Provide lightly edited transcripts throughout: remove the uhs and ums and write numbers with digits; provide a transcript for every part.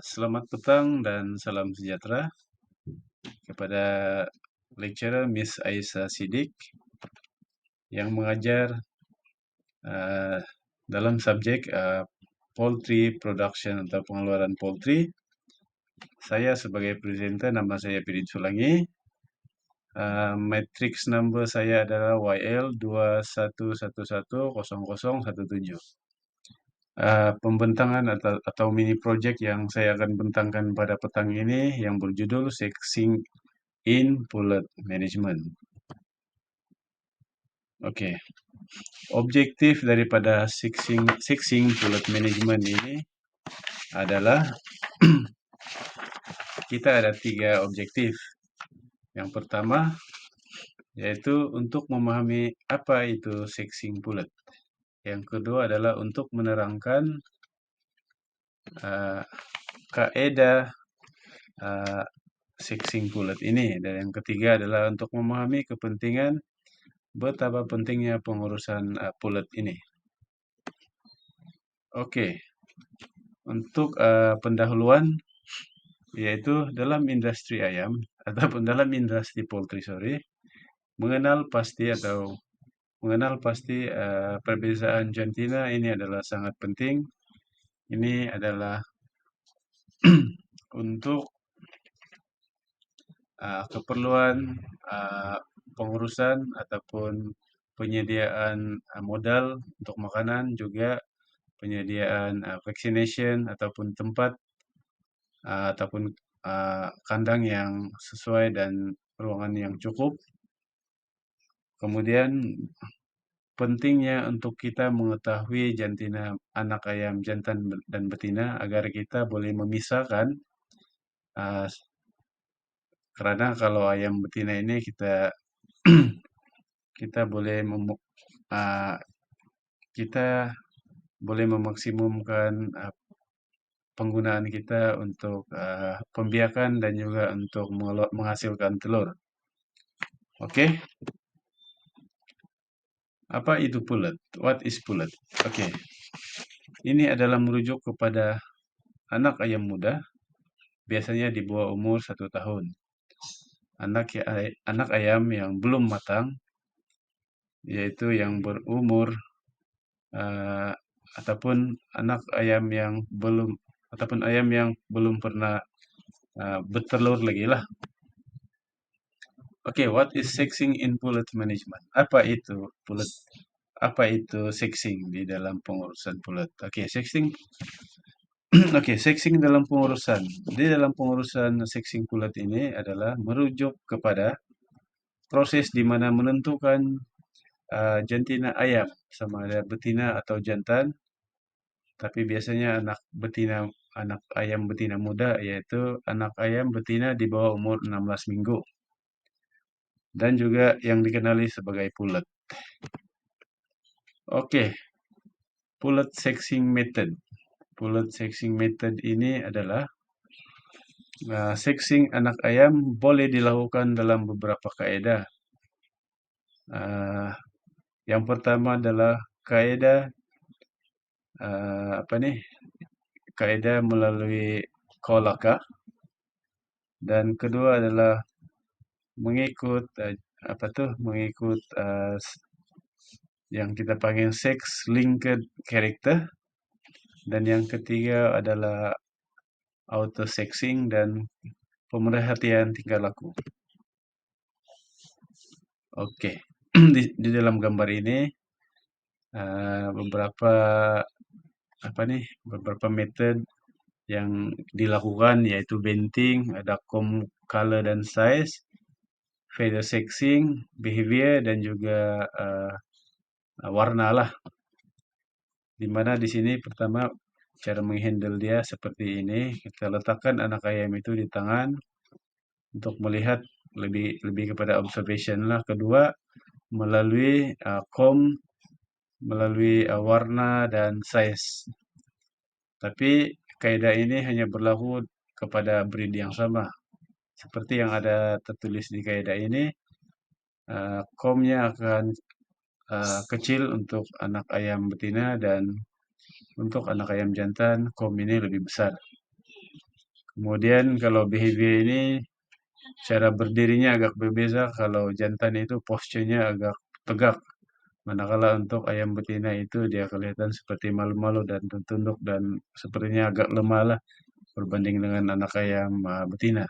Selamat petang dan salam sejahtera kepada lecturer Miss Aisyah Siddiq yang mengajar uh, dalam subjek poultry production atau pengeluaran poultry. Saya sebagai presenter, nama saya Pidin Sulangi. Matrix number saya adalah YL21110017. Pembentangan atau mini project yang saya akan bentangkan pada petang ini yang berjudul Sexing in Pullet Management. Oke. Objektif daripada Sexing Pullet Management ini adalah kita ada 3 objektif. Yang pertama yaitu untuk memahami apa itu sexing pullet. Yang kedua adalah untuk menerangkan kaedah sexing pullet ini, dan yang ketiga adalah untuk memahami kepentingan betapa pentingnya pengurusan pullet ini. Oke. Untuk pendahuluan, yaitu dalam industri ayam ataupun dalam industri poultry, mengenal pasti perbezaan jantina ini adalah sangat penting. Ini adalah untuk keperluan pengurusan ataupun penyediaan modal untuk makanan, juga penyediaan vaccination ataupun tempat ataupun kandang yang sesuai dan ruangan yang cukup. Kemudian pentingnya untuk kita mengetahui jantina anak ayam jantan dan betina agar kita boleh memisahkan, karena kalau ayam betina ini kita boleh memaksimumkan penggunaan kita untuk pembiakan dan juga untuk menghasilkan telur. Oke. Apa itu pullet? What is pullet? Oke. Ini adalah merujuk kepada anak ayam muda, biasanya di bawah umur 1 tahun. Anak ayam yang belum matang, yaitu yang berumur ataupun ayam yang belum pernah bertelur lagi lah. Oke, what is sexing in pullet management? Apa itu pullet? Apa itu sexing di dalam pengurusan pullet? Oke, sexing dalam pengurusan. Di dalam pengurusan sexing pullet ini adalah merujuk kepada proses di mana menentukan jantina ayam sama ada betina atau jantan, tapi biasanya anak ayam betina muda, yaitu anak ayam betina di bawah umur 16 minggu. Dan juga yang dikenali sebagai pullet. Oke. Pullet sexing method. Pullet sexing method ini adalah sexing anak ayam boleh dilakukan dalam beberapa kaedah. Yang pertama adalah kaedah melalui kolaka, dan kedua adalah mengikut yang kita panggil sex linked character, dan yang ketiga adalah auto sexing dan pemerhatian tingkah laku. Oke. Di dalam gambar ini beberapa metode yang dilakukan, yaitu benting, ada comb color dan size, feather sexing, behavior, dan juga warna lah. Dimana di sini pertama cara menghandle dia seperti ini, kita letakkan anak ayam itu di tangan untuk melihat lebih kepada observation lah. Kedua, melalui comb, melalui warna dan size. Tapi kaidah ini hanya berlaku kepada breed yang sama. Seperti yang ada tertulis di kaidah ini, comb-nya akan kecil untuk anak ayam betina dan untuk anak ayam jantan kom ini lebih besar. Kemudian kalau behavior ini cara berdirinya agak berbeda. Kalau jantan itu posturnya agak tegak. Manakala untuk ayam betina itu dia kelihatan seperti malu-malu dan tertunduk dan sepertinya agak lemah lah berbanding dengan anak ayam betina.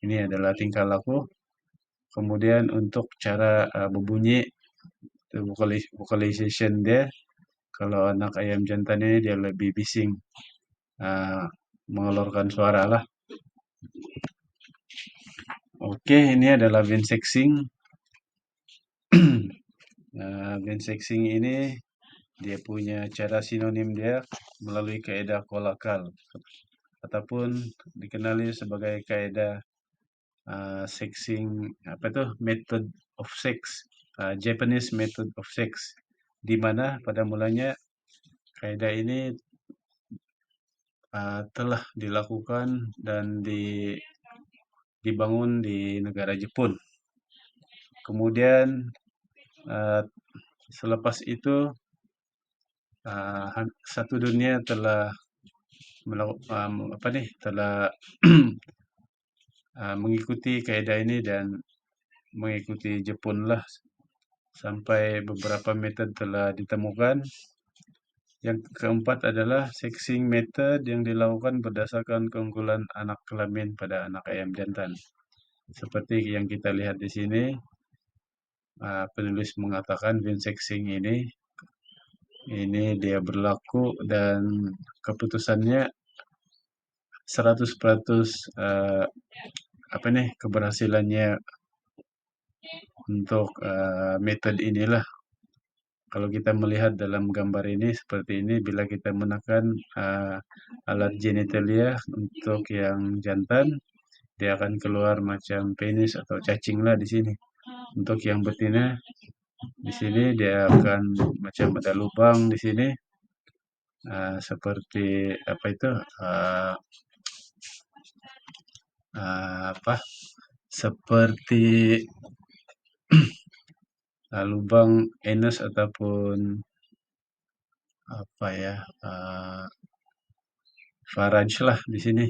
Ini adalah tingkah laku. Kemudian untuk cara berbunyi, vocalization dia, kalau anak ayam jantan ini dia lebih bising, uh, mengeluarkan suara lah. Oke, ini adalah vein sexing. Vein sexing ini dia punya cara sinonim dia melalui kaidah kolakal ataupun dikenali sebagai kaidah sexing apa itu method of sex, Japanese method of sex, di mana pada mulanya kaidah ini telah dilakukan dan dibangun di negara Jepun. Kemudian selepas itu satu dunia telah mengikuti kaidah ini dan mengikuti Jepun lah sampai beberapa metode telah ditemukan. Yang keempat adalah sexing method yang dilakukan berdasarkan keunggulan anak kelamin pada anak ayam jantan. Seperti yang kita lihat di sini, penulis mengatakan vein sexing ini dia berlaku dan keputusannya 100% keberhasilannya untuk metode inilah. Kalau kita melihat dalam gambar ini seperti ini, bila kita menekan alat genitalia untuk yang jantan, dia akan keluar macam penis atau cacing lah di sini. Untuk yang betina, di sini dia akan macam ada lubang di sini, seperti apa itu? Seperti lubang anus ataupun pharynx lah di sini.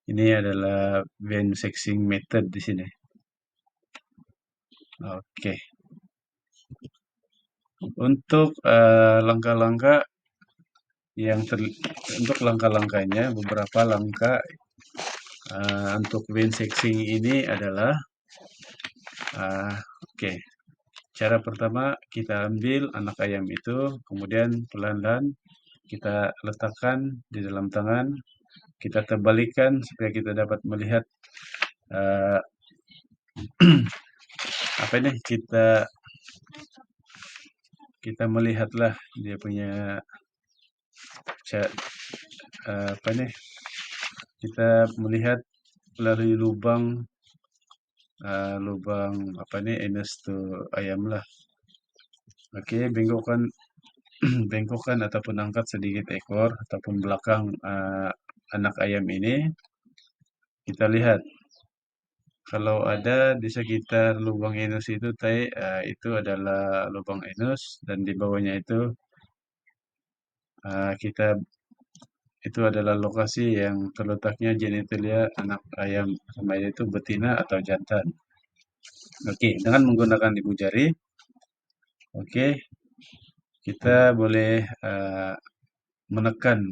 Ini adalah vein sexing method di sini. Oke. Untuk langkah-langkah untuk langkah-langkahnya, beberapa langkah untuk vein sexing ini adalah cara pertama kita ambil anak ayam itu, kemudian pelan-pelan kita letakkan di dalam tangan, kita terbalikan supaya kita dapat melihat kita melihatlah dia punya kita melihat melalui lubang anus tuh ayam lah. Oke, bengkokkan ataupun angkat sedikit ekor ataupun belakang anak ayam ini. Kita lihat kalau ada di sekitar lubang anus itu itu adalah lubang anus dan di bawahnya itu itu adalah lokasi yang terletaknya genitalia anak ayam sama itu betina atau jantan. Oke, dengan menggunakan ibu jari, kita boleh menekan,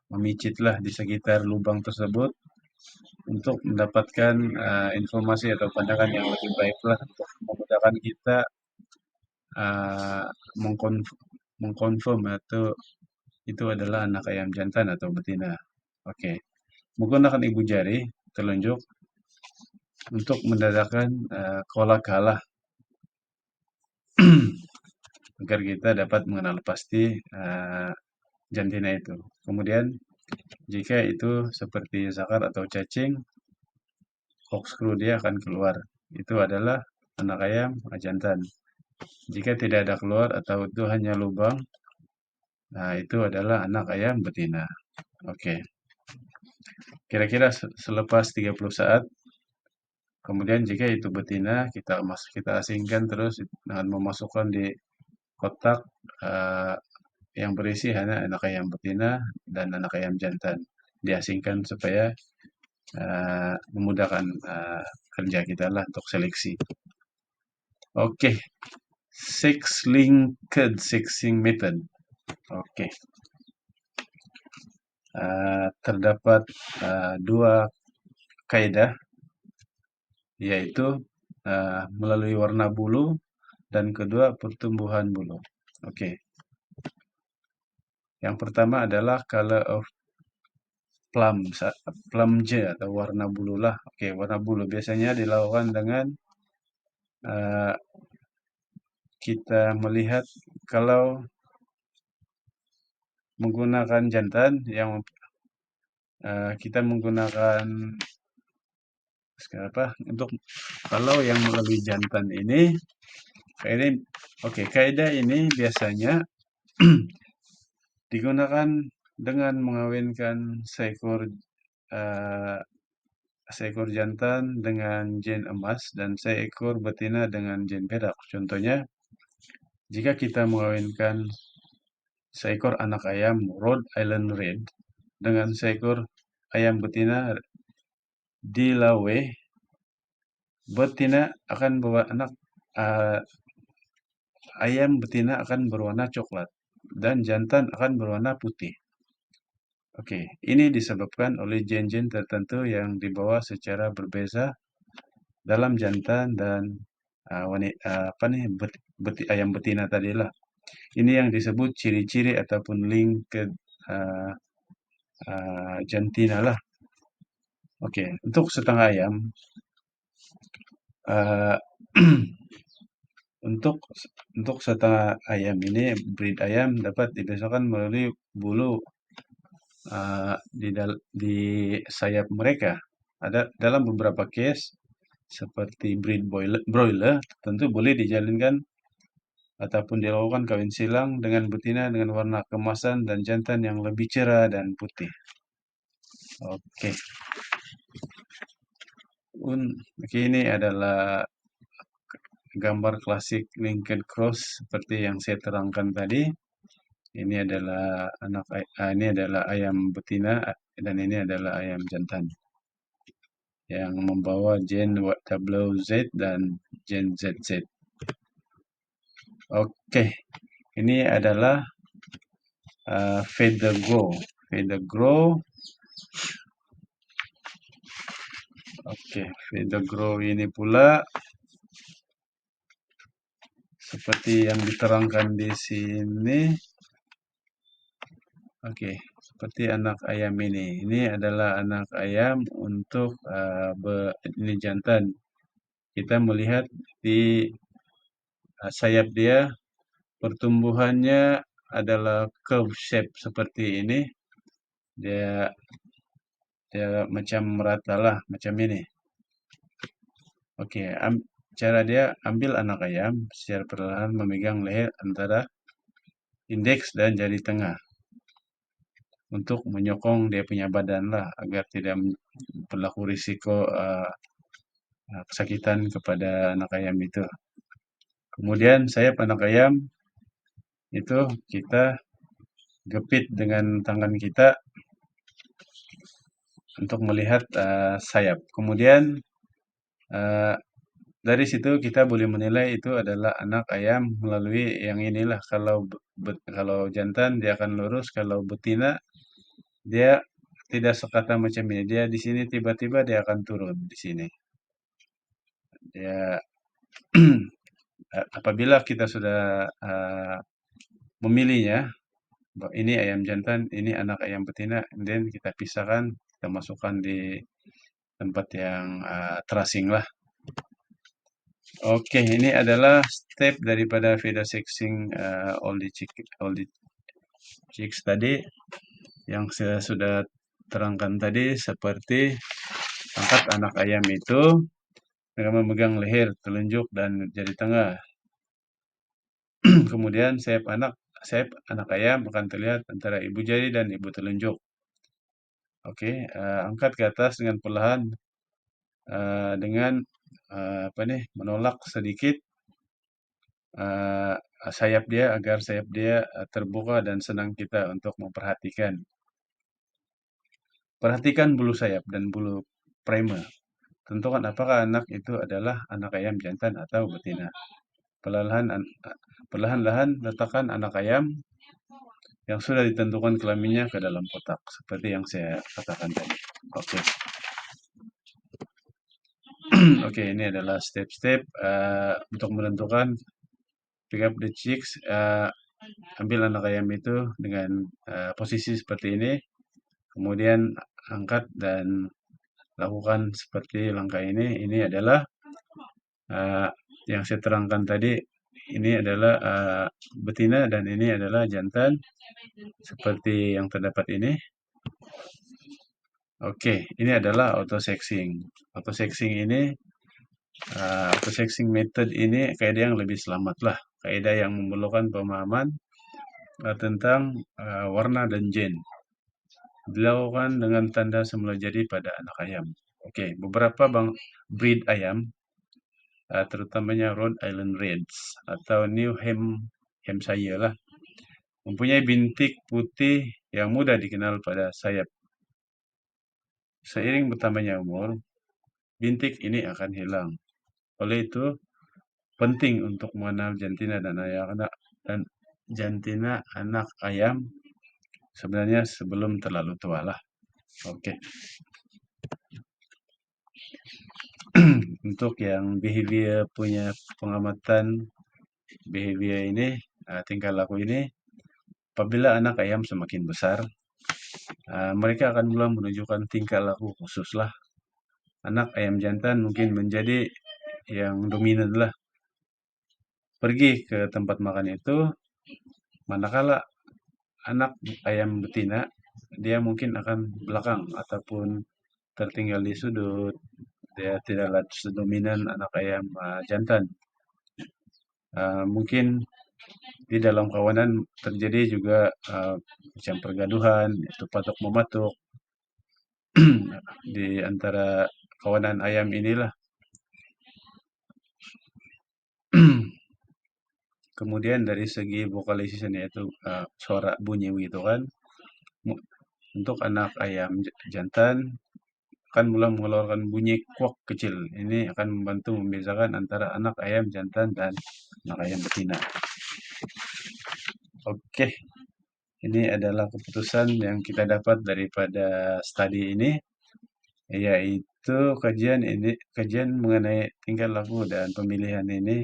memicitlah di sekitar lubang tersebut untuk mendapatkan informasi atau pandangan yang lebih baiklah untuk memudahkan kita mengkonfirm atau itu adalah anak ayam jantan atau betina. Oke. Menggunakan ibu jari telunjuk untuk mendapatkan kolakala agar kita dapat mengenal pasti jantina itu. Kemudian jika itu seperti zakar atau cacing, corkscrew dia akan keluar. Itu adalah anak ayam jantan. Jika tidak ada keluar atau itu hanya lubang, itu adalah anak ayam betina. Oke. Kira-kira selepas 30 saat, kemudian jika itu betina, kita asingkan terus dengan memasukkan di kotak yang berisi hanya anak ayam betina dan anak ayam jantan. Diasingkan supaya memudahkan kerja kita lah untuk seleksi. Oke, Six-linked sexing method. Oke, terdapat dua kaidah, yaitu melalui warna bulu dan kedua pertumbuhan bulu. Oke, yang pertama adalah color of plumage atau warna bulu lah. Oke, warna bulu biasanya dilakukan dengan kita melihat kalau menggunakan jantan yang kita menggunakan untuk kalau yang lebih jantan ini kaidah ini biasanya digunakan dengan mengawinkan seekor jantan dengan jen emas dan seekor betina dengan jen perak. Contohnya, jika kita mengawinkan seekor anak ayam Rhode Island Red dengan seekor ayam betina di Lawe, betina akan bawa anak ayam betina akan berwarna coklat dan jantan akan berwarna putih. Oke, ini disebabkan oleh gen-gen tertentu yang dibawa secara berbeza dalam jantan dan ayam betina tadilah. Ini yang disebut ciri-ciri ataupun linked jantina lah. Oke, untuk setengah ayam, untuk setengah ayam ini, breed ayam dapat dibedakan melalui bulu di sayap mereka. Ada dalam beberapa case seperti breed broiler tentu boleh dijalinkan ataupun dilakukan kawin silang dengan betina dengan warna kemasan dan jantan yang lebih cerah dan putih. Oke. Ini adalah gambar klasik linked cross seperti yang saya terangkan tadi. Ini adalah ayam betina dan ini adalah ayam jantan yang membawa gen WZ dan gen ZZ. Oke, ini adalah feeder grow. Feeder grow. Oke, feeder grow ini pula seperti yang diterangkan di sini. Oke, seperti anak ayam ini. Ini adalah anak ayam untuk ini jantan. Kita melihat di sayap dia pertumbuhannya adalah curve shape seperti ini. Dia macam merata lah, macam ini. Oke, cara dia ambil anak ayam secara perlahan memegang leher antara indeks dan jari tengah untuk menyokong dia punya badan lah agar tidak berlaku risiko kesakitan kepada anak ayam itu. Kemudian sayap anak ayam itu kita gepit dengan tangan kita untuk melihat sayap. Kemudian dari situ kita boleh menilai itu adalah anak ayam melalui yang inilah. Kalau jantan dia akan lurus, kalau betina dia tidak sekata macam ini. Dia di sini tiba-tiba dia akan turun di sini. Dia apabila kita sudah memilihnya, ini ayam jantan, ini anak ayam betina, dan kita pisahkan, kita masukkan di tempat yang terasing lah. Oke, ini adalah step daripada feeder sexing all the chicks tadi yang saya sudah terangkan tadi, seperti angkat anak ayam itu dengan memegang leher, telunjuk, dan jari tengah. Kemudian sayap anak ayam akan terlihat antara ibu jari dan ibu telunjuk. Oke, angkat ke atas dengan perlahan dengan menolak sedikit sayap dia agar sayap dia terbuka dan senang kita untuk memperhatikan. Perhatikan bulu sayap dan bulu primer. Tentukan apakah anak itu adalah anak ayam jantan atau betina. Perlahan-lahan letakkan anak ayam yang sudah ditentukan kelaminnya ke dalam kotak, seperti yang saya katakan tadi. Oke. Oke, ini adalah step-step untuk menentukan pick up the chicks. Ambil anak ayam itu dengan posisi seperti ini, kemudian angkat dan lakukan seperti langkah ini. Ini adalah yang saya terangkan tadi. Ini adalah betina dan ini adalah jantan, seperti yang terdapat ini. Oke, ini adalah auto-sexing. Auto-sexing ini, auto-sexing method ini kaidah yang lebih selamat lah. Kaidah yang memerlukan pemahaman tentang warna dan gen. Dilakukan dengan tanda semula jadi pada anak ayam. Oke, beberapa breed ayam, terutamanya Rhode Island Reds atau New Hampshire lah, mempunyai bintik putih yang mudah dikenal pada sayap. Seiring bertambahnya umur, bintik ini akan hilang. Oleh itu, penting untuk mengenal jantina dan jantina anak ayam sebenarnya sebelum terlalu tua lah. Oke. Untuk yang behavior punya pengamatan behavior ini, tingkah laku ini, apabila anak ayam semakin besar, mereka akan mulai menunjukkan tingkah laku khusus lah. Anak ayam jantan mungkin menjadi yang dominan lah. Pergi ke tempat makan itu, manakala anak ayam betina, dia mungkin akan belakang ataupun tertinggal di sudut. Dia tidaklah sedominan anak ayam jantan. Mungkin di dalam kawanan terjadi juga macam pergaduhan, itu patok mematuk di antara kawanan ayam inilah. Kemudian dari segi vocalization, yaitu suara bunyi gitu kan, untuk anak ayam jantan akan mulai mengeluarkan bunyi kuak kecil. Ini akan membantu membedakan antara anak ayam jantan dan anak ayam betina. Oke, ini adalah keputusan yang kita dapat daripada studi ini, yaitu kajian mengenai tingkah laku dan pemilihan ini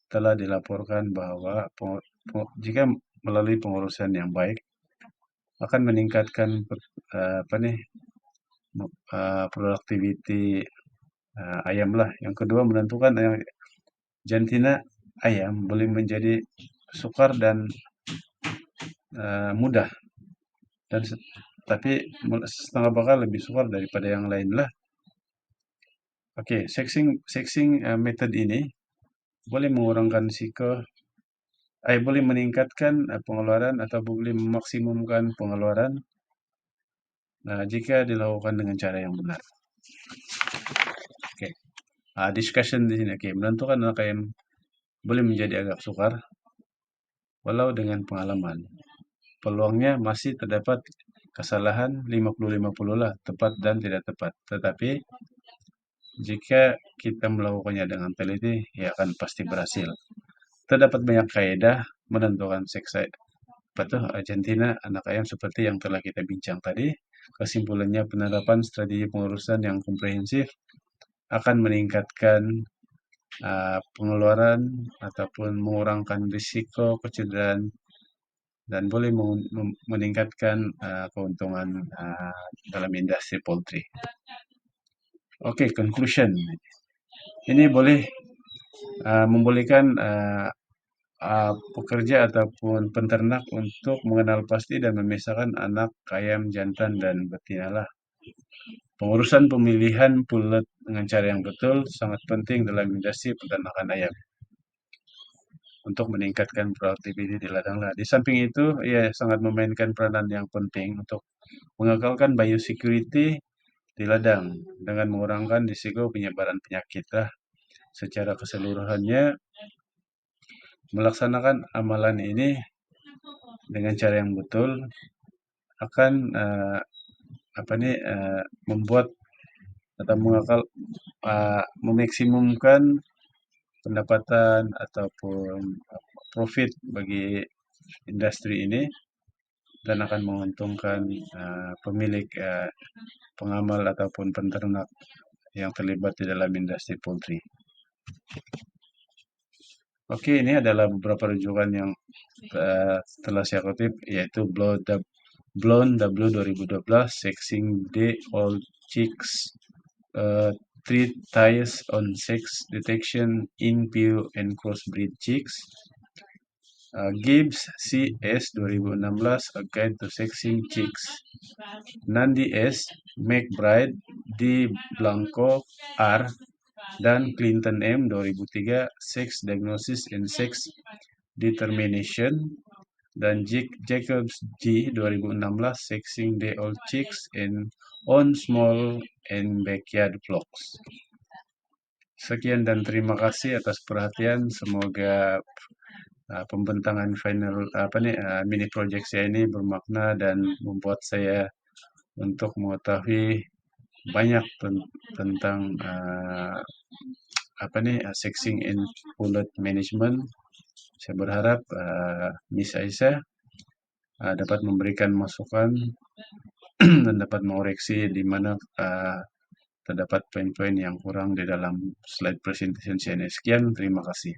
telah dilaporkan bahwa jika melalui pengurusan yang baik akan meningkatkan produktiviti ayam lah. Yang kedua, menentukan jantina ayam boleh menjadi sukar dan mudah, dan tapi setengah bakal lebih sukar daripada yang lain lah. Oke, sexing method ini boleh mengurangkan boleh meningkatkan pengeluaran atau boleh memaksimumkan pengeluaran jika dilakukan dengan cara yang benar. Oke, discussion di sini. Oke, menentukan anak ayam boleh menjadi agak sukar, walau dengan pengalaman. Peluangnya masih terdapat kesalahan 50-50 lah, tepat dan tidak tepat. Tetapi jika kita melakukannya dengan teliti, ya akan pasti berhasil. Terdapat banyak kaidah menentukan seks jantina anak ayam seperti yang telah kita bincang tadi. Kesimpulannya, penerapan strategi pengurusan yang komprehensif akan meningkatkan pengeluaran ataupun mengurangkan risiko kecederaan dan boleh meningkatkan keuntungan dalam industri poultry. Oke, conclusion. Ini boleh membolehkan pekerja ataupun peternak untuk mengenal pasti dan memisahkan anak ayam jantan dan betina lah. Pengurusan pemilihan pulet dengan cara yang betul sangat penting dalam industri peternakan ayam untuk meningkatkan produktivitas di ladang lah. Di samping itu, ia sangat memainkan peranan yang penting untuk mengekalkan biosecurity di ladang dengan mengurangkan risiko penyebaran penyakit lah. Secara keseluruhannya, melaksanakan amalan ini dengan cara yang betul akan membuat atau memaksimumkan pendapatan ataupun profit bagi industri ini dan akan menguntungkan pemilik pengamal ataupun peternak yang terlibat di dalam industri poultry. Oke, ini adalah beberapa rujukan yang telah saya kutip, yaitu Blown W 2012, Sexing D All Chicks, Three Ties on Sex Detection in Pew and Crossbreed Chicks, Gibbs CS 2016, A Guide to Sexing Chicks, Nandi S, McBride, D. Blanco R, dan Clinton M 2003, Sex Diagnosis and Sex Determination, dan Jacobs G 2016, Sexing the Old Chicks and on Small and Backyard Flocks. Sekian dan terima kasih atas perhatian. Semoga pembentangan final mini project saya ini bermakna dan membuat saya untuk mengetahui banyak tentang sexing and pullet management. Saya berharap Miss Aisyah dapat memberikan masukan dan dapat mengoreksi di mana terdapat poin-poin yang kurang di dalam slide presentation saya ini. Sekian, terima kasih.